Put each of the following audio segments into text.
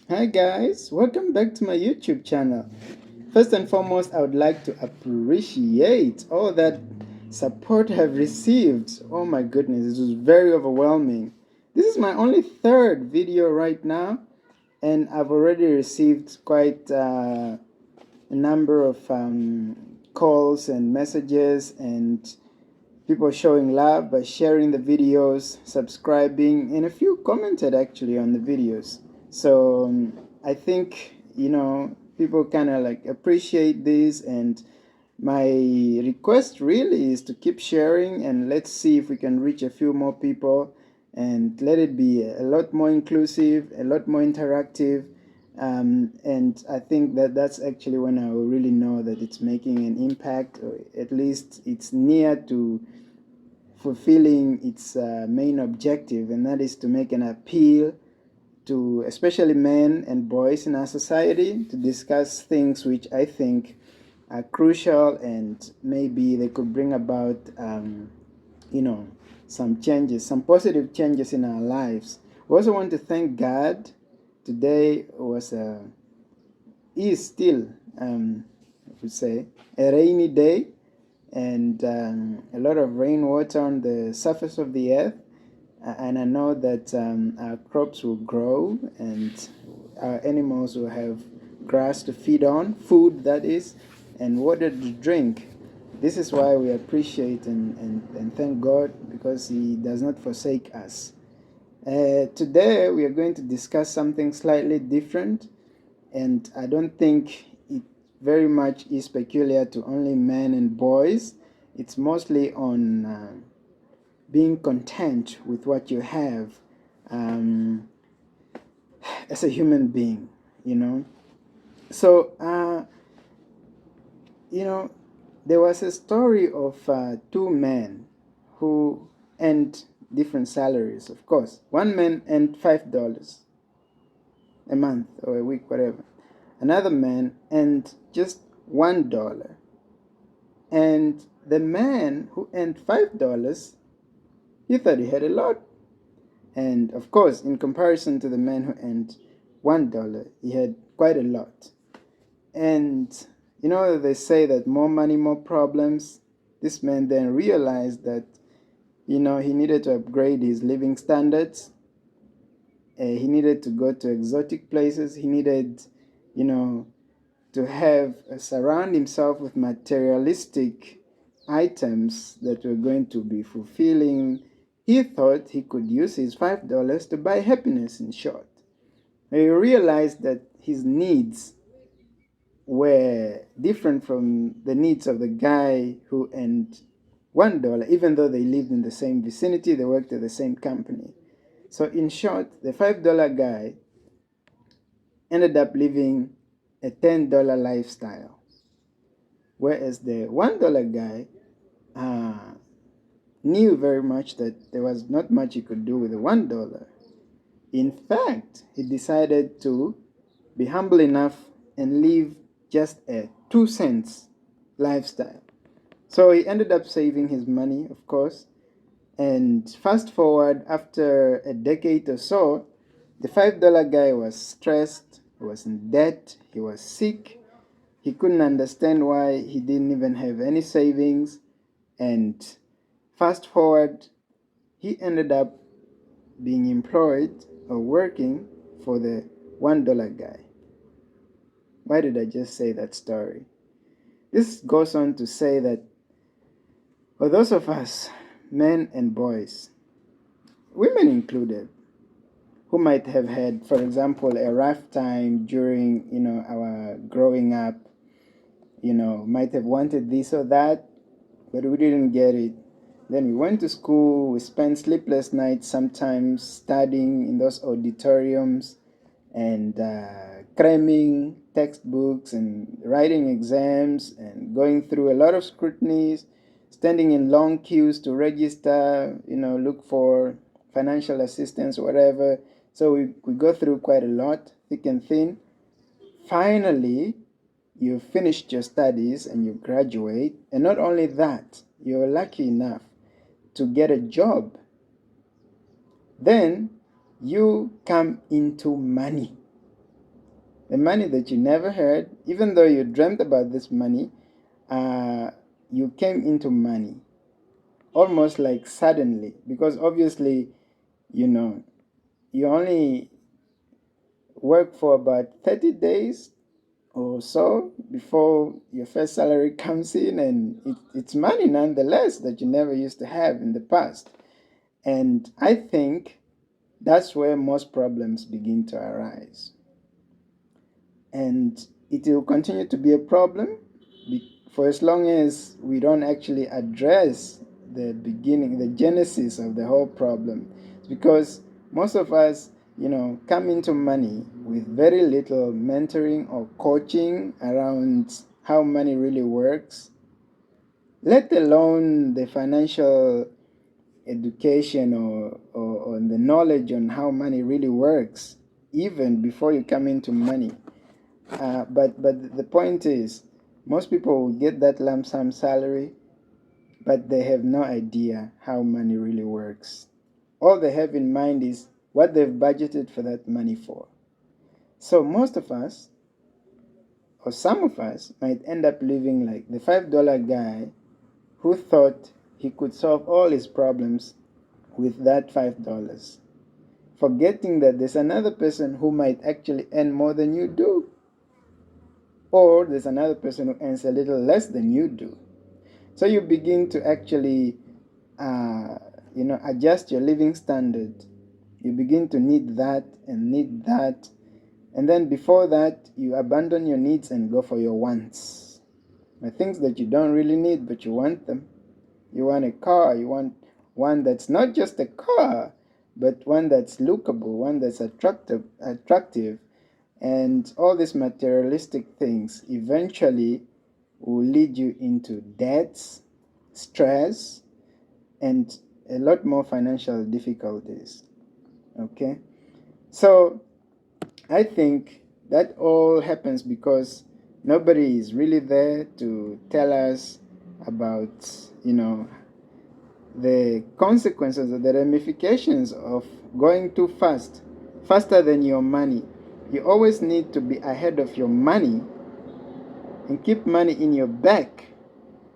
Hi guys, welcome back to my YouTube channel. First and foremost, I would like to appreciate all that support I've received. Oh my goodness, it was very overwhelming. This is my only third video right now, and I've already received quite a number of calls and messages and people showing love by sharing the videos, subscribing, and a few commented actually on the videos. So I think people kind of like appreciate this, and my request really is to keep sharing and let's see if we can reach a few more people and let it be a lot more inclusive, a lot more interactive. And I think that that's actually when I will really know that it's making an impact, or at least it's near to fulfilling its main objective, and that is to make an appeal to especially men and boys in our society to discuss things which I think are crucial and maybe they could bring about, you know, some changes, some positive changes in our lives. We also want to thank God. Today was is still, I would say, a rainy day and a lot of rainwater on the surface of the earth. And I know that our crops will grow and our animals will have grass to feed on, food that is, and water to drink. This is why we appreciate and thank God, because He does not forsake us. Today we are going to discuss something slightly different, and I don't think it very much is peculiar to only men and boys. It's mostly on being content with what you have um, as a human being, you know. So, you know, there was a story of two men who earned different salaries, of course. One man earned $5 a month or a week, whatever. Another man earned just $1. And the man who earned $5, he thought he had a lot. And of course, in comparison to the man who earned $1, he had quite a lot. And they say that more money, more problems. This man then realized that, he needed to upgrade his living standards. He needed to go to exotic places. He needed, to have surround himself with materialistic items that were going to be fulfilling. He thought he could use his $5 to buy happiness, in short. He realized that his needs were different from the needs of the guy who earned $1, even though they lived in the same vicinity, they worked at the same company. So, in short, the $5 guy ended up living a $10 lifestyle, whereas the $1 guy knew very much that there was not much he could do with the $1. In fact, he decided to be humble enough and live just a 2 cents lifestyle. So he ended up saving his money, of course. And fast forward, after a decade or so, the $5 guy was stressed, he was in debt, he was sick, he couldn't understand why he didn't even have any savings. And fast forward, he ended up being employed or working for the $1 guy. Why did I just say that story? This goes on to say that for those of us, men and boys, women included, who might have had, for example, a rough time during, our growing up, might have wanted this or that, but we didn't get it. Then we went to school, we spent sleepless nights sometimes studying in those auditoriums and cramming textbooks and writing exams and going through a lot of scrutinies, standing in long queues to register, look for financial assistance, whatever. So we go through quite a lot, thick and thin. Finally, you finished your studies and you graduate. And not only that, you're lucky enough to get a job. Then you come into money. the money that you never heard, even though you dreamt about this money, you came into money almost like suddenly, because obviously, you know, you only work for about 30 days or so before your first salary comes in, and it's money nonetheless that you never used to have in the past. And I think that's where most problems begin to arise. And it will continue to be a problem for as long as we don't actually address the beginning, the genesis of the whole problem. It's because most of us, come into money with very little mentoring or coaching around how money really works, let alone the financial education or the knowledge on how money really works, even before you come into money. But the point is, most people will get that lump sum salary, but they have no idea how money really works. All they have in mind is what they've budgeted for that money for. So most of us, or some of us, might end up living like the $5 guy who thought he could solve all his problems with that $5, forgetting that there's another person who might actually earn more than you do, or there's another person who earns a little less than you do. So you begin to actually, adjust your living standard. You begin to need that and need that. And then before that, you abandon your needs and go for your wants. The things that you don't really need, but you want them. You want a car, you want one that's not just a car, but one that's lookable, one that's attractive. And all these materialistic things eventually will lead you into debts, stress, and a lot more financial difficulties. Okay? So I think that all happens because nobody is really there to tell us about, the consequences or the ramifications of going too fast, faster than your money. You always need to be ahead of your money and keep money in your back,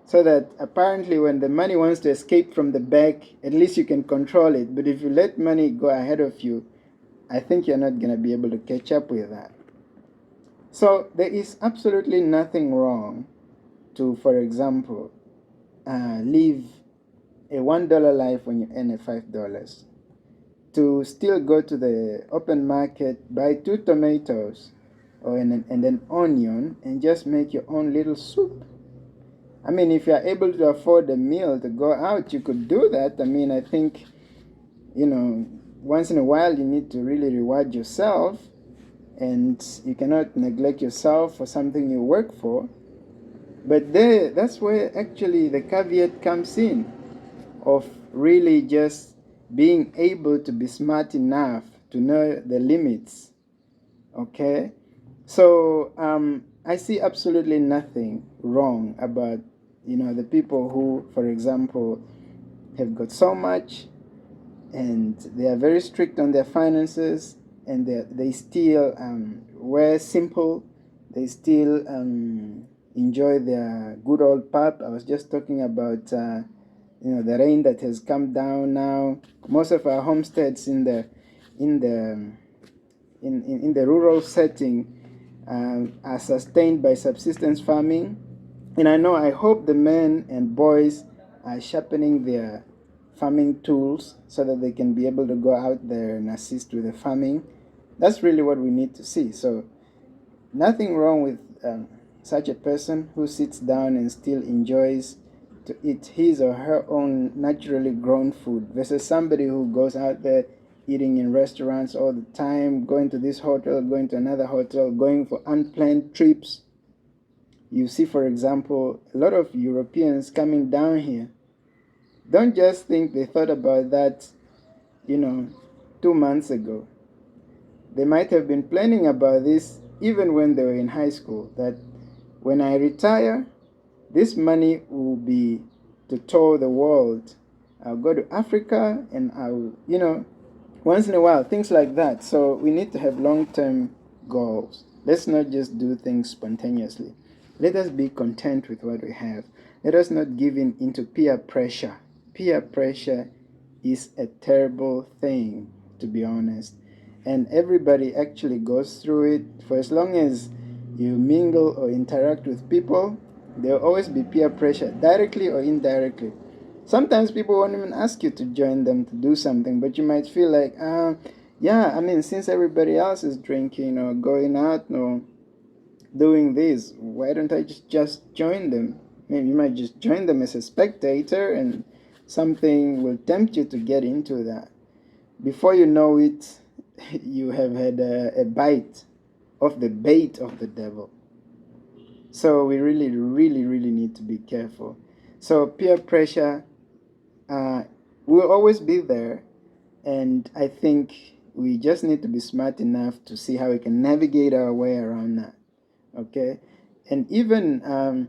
so that apparently when the money wants to escape from the back, at least you can control it. But if you let money go ahead of you, I think you're not going to be able to catch up with that. So there is absolutely nothing wrong to, for example, live a $1 life when you earn a $5. To still go to the open market, buy 2 tomatoes and an onion, and just make your own little soup. I mean, if you're able to afford a meal to go out, you could do that. I mean, I think, once in a while you need to really reward yourself, and you cannot neglect yourself for something you work for. But that's where actually the caveat comes in, of really just being able to be smart enough to know the limits. Okay? So I see absolutely nothing wrong about, the people who, for example, have got so much and they are very strict on their finances, and they still wear simple, they still enjoy their good old pub. I was just talking about the rain that has come down now. Most of our homesteads in the rural setting are sustained by subsistence farming, and I hope the men and boys are sharpening their farming tools so that they can be able to go out there and assist with the farming. That's really what we need to see. So nothing wrong with such a person who sits down and still enjoys to eat his or her own naturally grown food, versus somebody who goes out there eating in restaurants all the time, going to this hotel, going to another hotel, going for unplanned trips. You see, for example, a lot of Europeans coming down here. Don't just think they thought about that, 2 months ago. They might have been planning about this even when they were in high school, that when I retire, this money will be to tour the world. I'll go to Africa and I'll, once in a while, things like that. So we need to have long-term goals. Let's not just do things spontaneously. Let us be content with what we have. Let us not give in into peer pressure. Peer pressure is a terrible thing, to be honest. And everybody actually goes through it. For as long as you mingle or interact with people, there will always be peer pressure, directly or indirectly. Sometimes people won't even ask you to join them to do something, but you might feel like, yeah, I mean, since everybody else is drinking or going out or doing this, why don't I just join them? Maybe you might just join them as a spectator, and something will tempt you to get into that. Before you know it, you have had a bite of the bait of the devil. So we really, really, really need to be careful. So peer pressure will always be there, and I think we just need to be smart enough to see how we can navigate our way around that. Okay, and even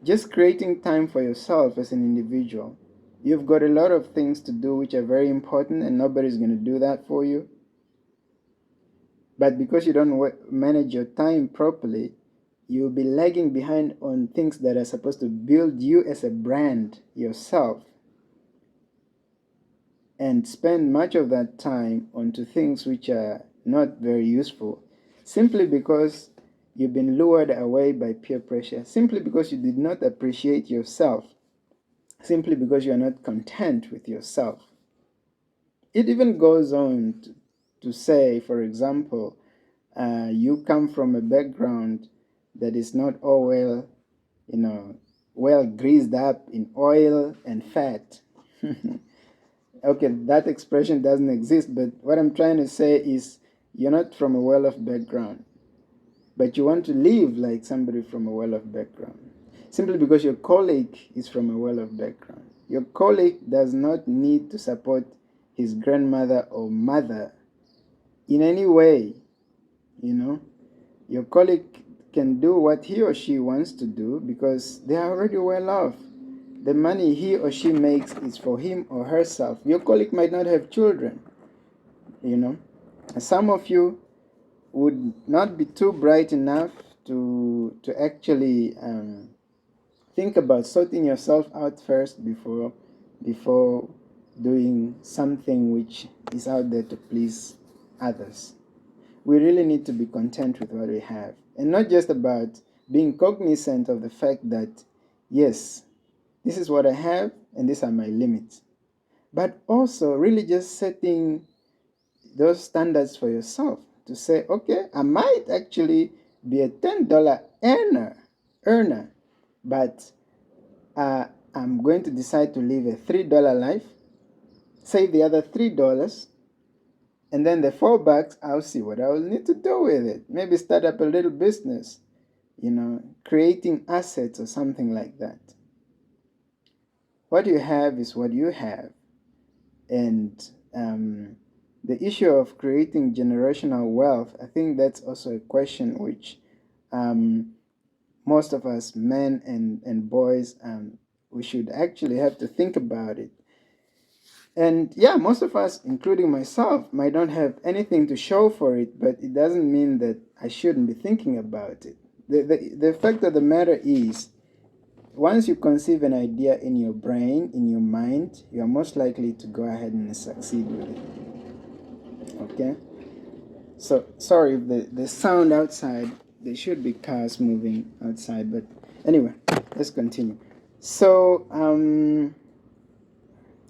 just creating time for yourself as an individual. You've got a lot of things to do which are very important, and nobody's going to do that for you. But because you don't manage your time properly, you'll be lagging behind on things that are supposed to build you as a brand yourself, and spend much of that time onto things which are not very useful, simply because you've been lured away by peer pressure, simply because you did not appreciate yourself, simply because you are not content with yourself. It even goes on to say, for example, you come from a background that is not all well, well greased up in oil and fat. Okay, that expression doesn't exist, but what I'm trying to say is you're not from a well-off background, but you want to live like somebody from a well-off background, simply because your colleague is from a well-off background. Your colleague does not need to support his grandmother or mother in any way. Your colleague can do what he or she wants to do because they are already well off. The money he or she makes is for him or herself. Your colleague might not have children, you know. Some of you would not be too bright enough to actually think about sorting yourself out first before doing something which is out there to please others. We really need to be content with what we have, and not just about being cognizant of the fact that, yes, this is what I have and these are my limits, but also really just setting those standards for yourself to say, okay, I might actually be a $10 earner, but I'm going to decide to live a $3 life, save the other $3, and then the $4, I'll see what I will need to do with it. Maybe start up a little business, creating assets or something like that. What you have is what you have. And the issue of creating generational wealth, I think that's also a question which most of us, men and boys, we should actually have to think about it. And yeah, most of us, including myself, might not have anything to show for it, but it doesn't mean that I shouldn't be thinking about it. The fact of the matter is, once you conceive an idea in your brain, in your mind, you are most likely to go ahead and succeed with it. Okay? So, sorry if the sound outside, there should be cars moving outside, but anyway, let's continue. So,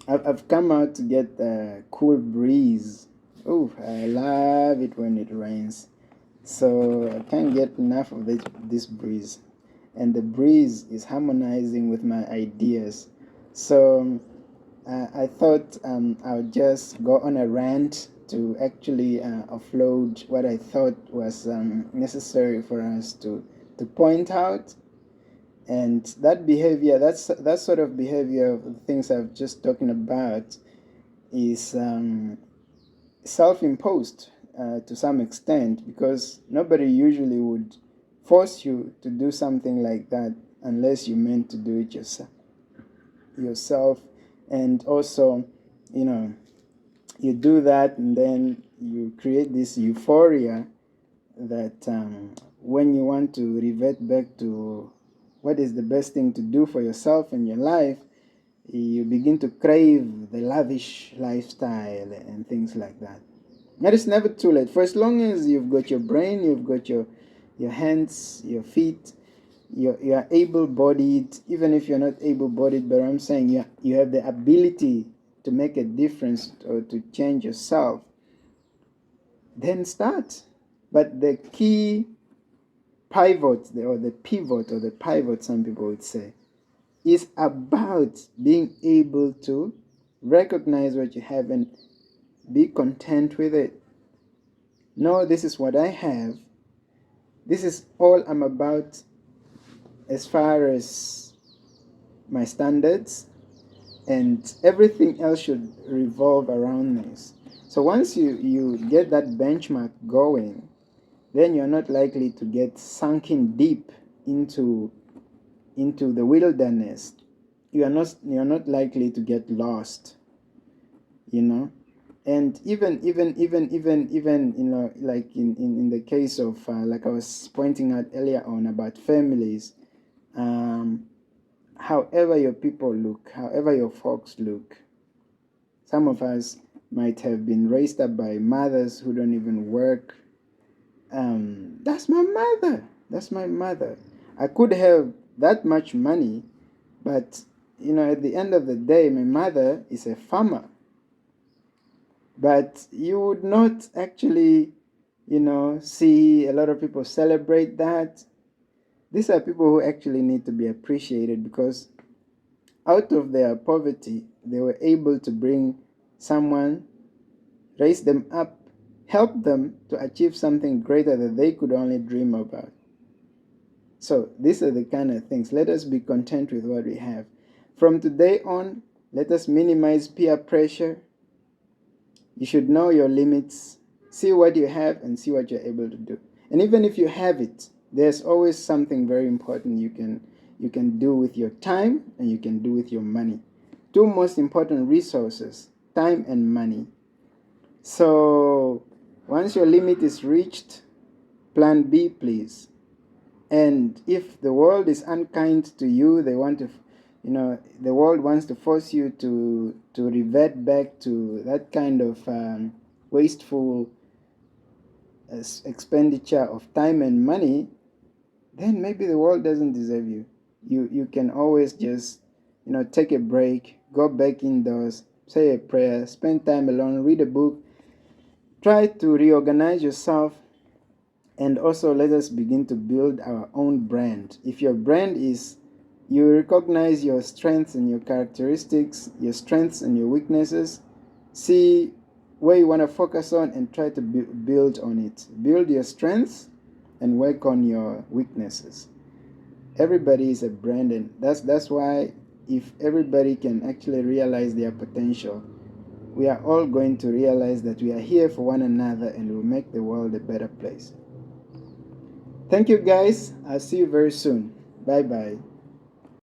I've come out to get a cool breeze. Oh, I love it when it rains. So I can't get enough of this breeze. And the breeze is harmonizing with my ideas. So I thought I would just go on a rant to actually offload what I thought was necessary for us to point out. And that behavior, that sort of behavior of the things I've just talking about, is self-imposed to some extent, because nobody usually would force you to do something like that unless you meant to do it yourself. And also, you do that and then you create this euphoria that when you want to revert back to what is the best thing to do for yourself and your life, you begin to crave the lavish lifestyle and things like that. But it's never too late. For as long as you've got your brain, you've got your hands, your feet, you are able-bodied. Even if you're not able-bodied, but I'm saying you have the ability to make a difference or to change yourself, then start. But the key pivot, or the pivot, some people would say, is about being able to recognize what you have and be content with it. No, this is what I have. This is all I'm about as far as my standards, and everything else should revolve around this. So once you get that benchmark going, then you're not likely to get sunken deep into the wilderness. You're not likely to get lost, you know. And even like in the case of like I was pointing out earlier on about families, however your people look, however your folks look, some of us might have been raised up by mothers who don't even work. That's my mother. That's my mother. I could have that much money, but at the end of the day, my mother is a farmer. But you would not actually, see a lot of people celebrate that. These are people who actually need to be appreciated, because out of their poverty, they were able to bring someone, raise them up, help them to achieve something greater that they could only dream about. So these are the kind of things. Let us be content with what we have. From today on, let us minimize peer pressure. You should know your limits. See what you have and see what you're able to do. And even if you have it, there's always something very important you can do with your time, and you can do with your money. Two most important resources, time and money. So once your limit is reached, plan B, please. And if the world is unkind to you, they want to, the world wants to force you to revert back to that kind of wasteful expenditure of time and money, then maybe the world doesn't deserve you. You can always just, take a break, go back indoors, say a prayer, spend time alone, read a book, try to reorganize yourself. And also, let us begin to build our own brand. If your brand is, you recognize your strengths and your characteristics, your strengths and your weaknesses, see where you want to focus on and try to build on it. Build your strengths and work on your weaknesses. Everybody is a brand, and that's why if everybody can actually realize their potential, we are all going to realize that we are here for one another, and we'll make the world a better place. Thank you, guys. I'll see you very soon. Bye-bye.